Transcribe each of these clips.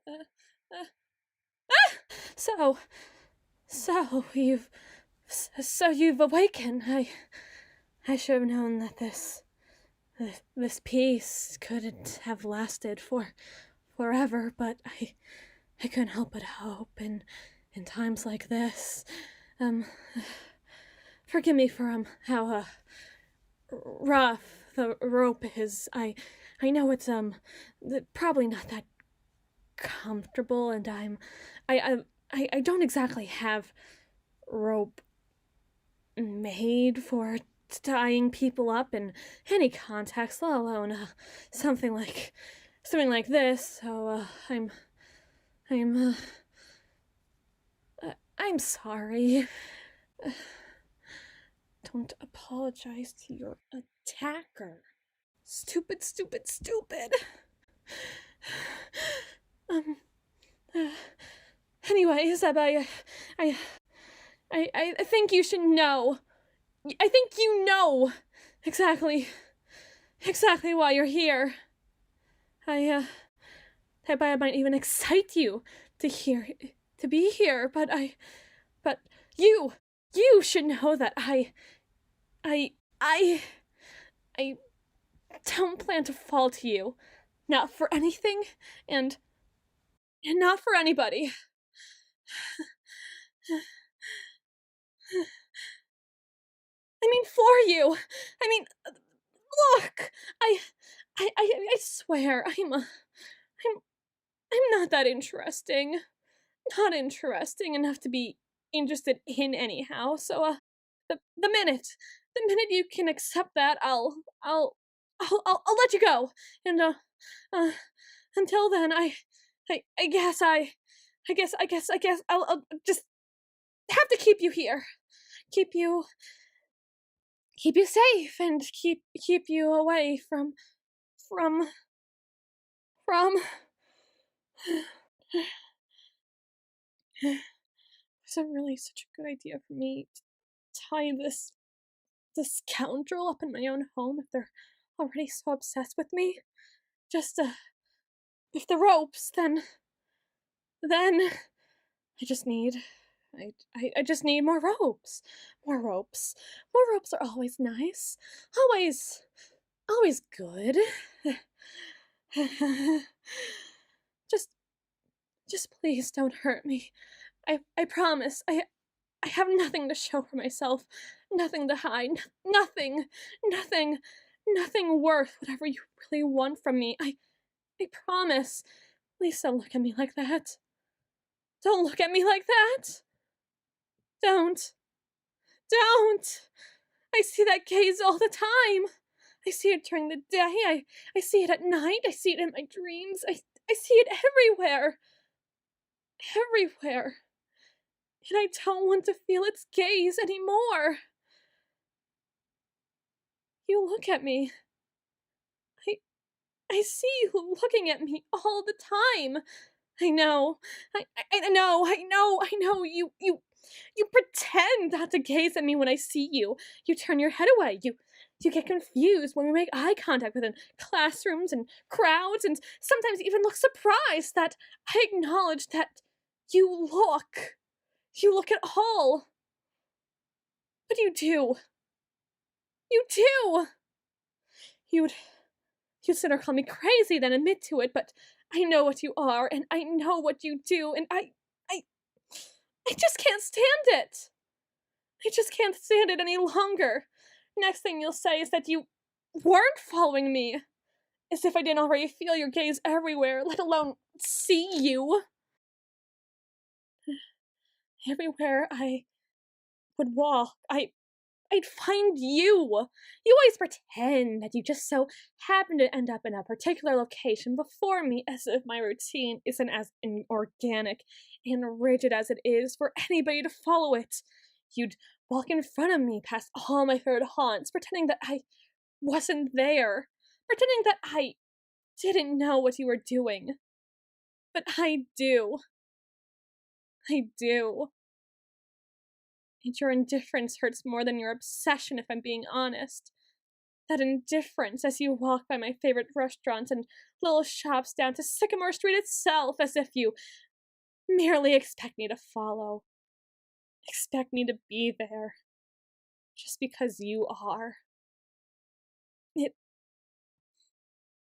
uh, ah! So you've awakened. I should have known that this peace couldn't have lasted forever, but I couldn't help but hope in times like this. Forgive me for how rough the rope is. I know it's probably not that comfortable, and I don't exactly have rope made for tying people up in any context, let alone something like this. So I'm sorry. Don't apologize to your attacker. Stupid. Anyway, Zeb, I think you should know. I think you know exactly why you're here. I might even excite you to be here, but you should know that I don't plan to fall to you, not for anything, and not for anybody. I mean, for you. I mean, look. I swear, I'm not that interesting. Not interesting enough to be interested in anyhow. So, the minute you can accept that, I'll let you go. And until then, I guess I'll just have to keep you here, keep you safe, and keep you away from. Was it really such a good idea for me to tie this scoundrel up in my own home if they're already so obsessed with me? Just if the ropes, then I just need I just need more ropes. More ropes are always nice. Always good. Just please don't hurt me. I promise. I have nothing to show for myself. Nothing to hide. Nothing worth whatever you really want from me. I promise. Please don't look at me like that. Don't look at me like that. Don't. I see that gaze all the time. I see it during the day. I see it at night. I see it in my dreams. I see it everywhere. Everywhere. And I don't want to feel its gaze anymore. You look at me. I see you looking at me all the time. I know. I know. You pretend not to gaze at me when I see you. You turn your head away. You get confused when we make eye contact within classrooms and crowds, and sometimes even look surprised that I acknowledge that you look. You look at all. But you do. You do. You'd sooner call me crazy than admit to it, but I know what you are, and I know what you do, and I just can't stand it. I just can't stand it any longer. Next thing you'll say is that you weren't following me. As if I didn't already feel your gaze everywhere, let alone see you. Everywhere I would walk, I'd find you. You always pretend that you just so happen to end up in a particular location before me, as if my routine isn't as organic and rigid as it is for anybody to follow it. You'd walk in front of me past all my favorite haunts, pretending that I wasn't there, pretending that I didn't know what you were doing. But I do. I do. And your indifference hurts more than your obsession, if I'm being honest. that indifference as you walk by my favorite restaurants and little shops down to Sycamore Street itself, as if you merely expect me to follow, expect me to be there, just because you are. It,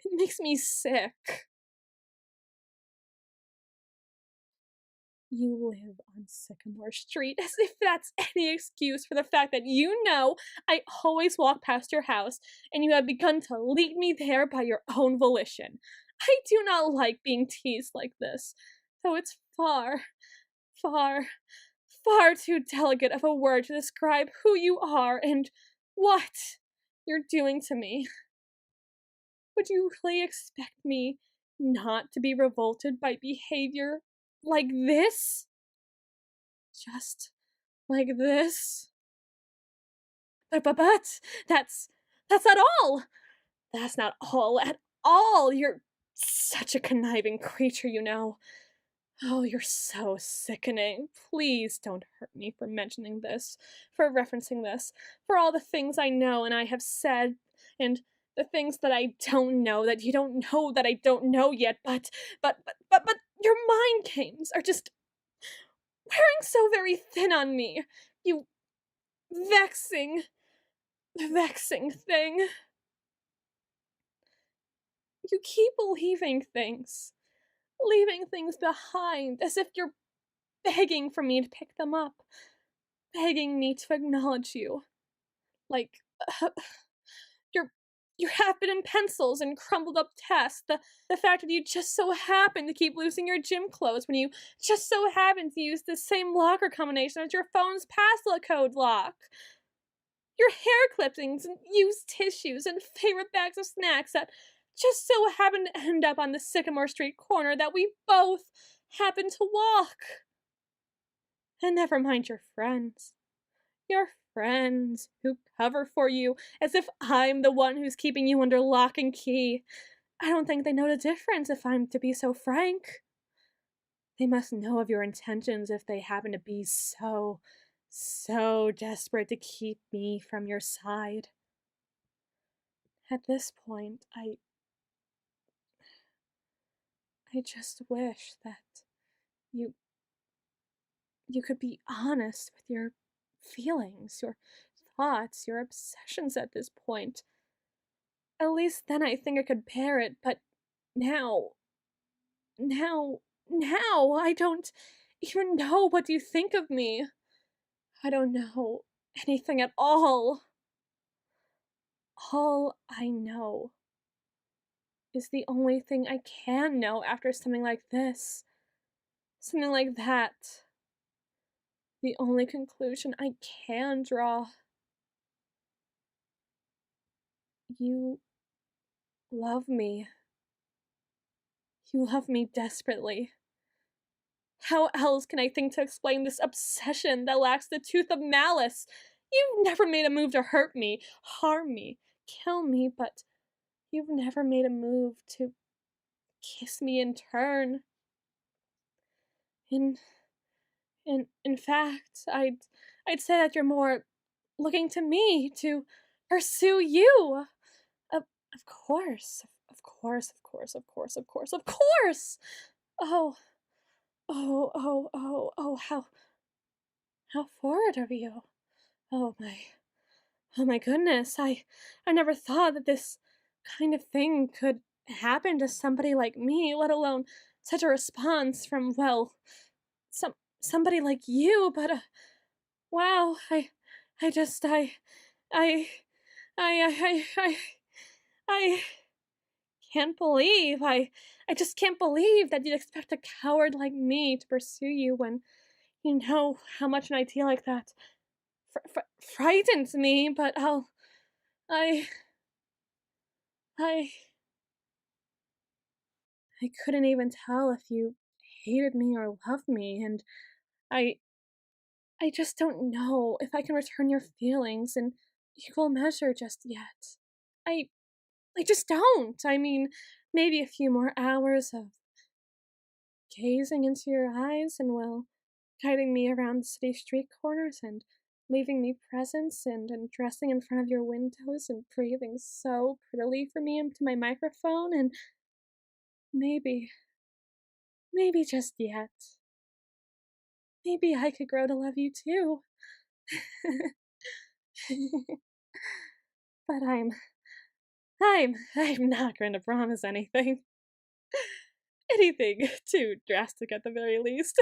it makes me sick. You live on Sycamore Street, as if that's any excuse for the fact that you know I always walk past your house, and you have begun to lead me there by your own volition. I do not like being teased like this, though it's far, far, far too delicate of a word to describe who you are and what you're doing to me. Would you really expect me not to be revolted by behavior like this? Just like this? But that's not all! That's not all at all! You're such a conniving creature, you know. Oh, you're so sickening. Please don't hurt me for mentioning this, for referencing this, for all the things I know and I have said, and the things that I don't know that you don't know that I don't know yet, but your mind games are just wearing so very thin on me. You vexing, vexing thing. You keep leaving things behind, as if you're begging for me to pick them up, begging me to acknowledge you. Like, uh, your your half-bitten pencils and crumbled up tests, the fact that you just so happen to keep losing your gym clothes when you just so happen to use the same locker combination as your phone's passcode lock. Your hair clippings and used tissues and favorite bags of snacks that just so happen to end up on the Sycamore Street corner that we both happen to walk. And never mind your friends. Your friends who cover for you as if I'm the one who's keeping you under lock and key. I don't think they know the difference, if I'm to be so frank. They must know of your intentions if they happen to be so desperate to keep me from your side. At this point, I just wish that you you could be honest with your feelings, your thoughts, your obsessions at this point. At least then I think I could bear it, but now, now, now, I don't even know what you think of me. I don't know anything at all. All I know is the only thing I can know after something like this. Something like that. The only conclusion I can draw. You love me. You love me desperately. How else can I think to explain this obsession that lacks the tooth of malice? You've never made a move to hurt me, harm me, kill me, but you've never made a move to kiss me in turn. In in fact, I'd say that you're more looking to me to pursue you. Of course, of course, of course, of course, of course, of course. Oh, oh, how forward of you. Oh my goodness. I never thought that this kind of thing could happen to somebody like me, let alone such a response from, well, somebody like you, but wow, I just I I I can't believe I just can't believe that you'd expect a coward like me to pursue you when you know how much an idea like that frightens me, but I I I couldn't even tell if you hated me or loved me, and I I just don't know if I can return your feelings in equal measure just yet. I I just don't. I mean, maybe a few more hours of gazing into your eyes and, well, guiding me around the city street corners and leaving me presents and dressing in front of your windows and breathing so prettily for me into my microphone, and maybe, maybe just yet, maybe I could grow to love you too. But I'm not going to promise anything. Anything too drastic at the very least.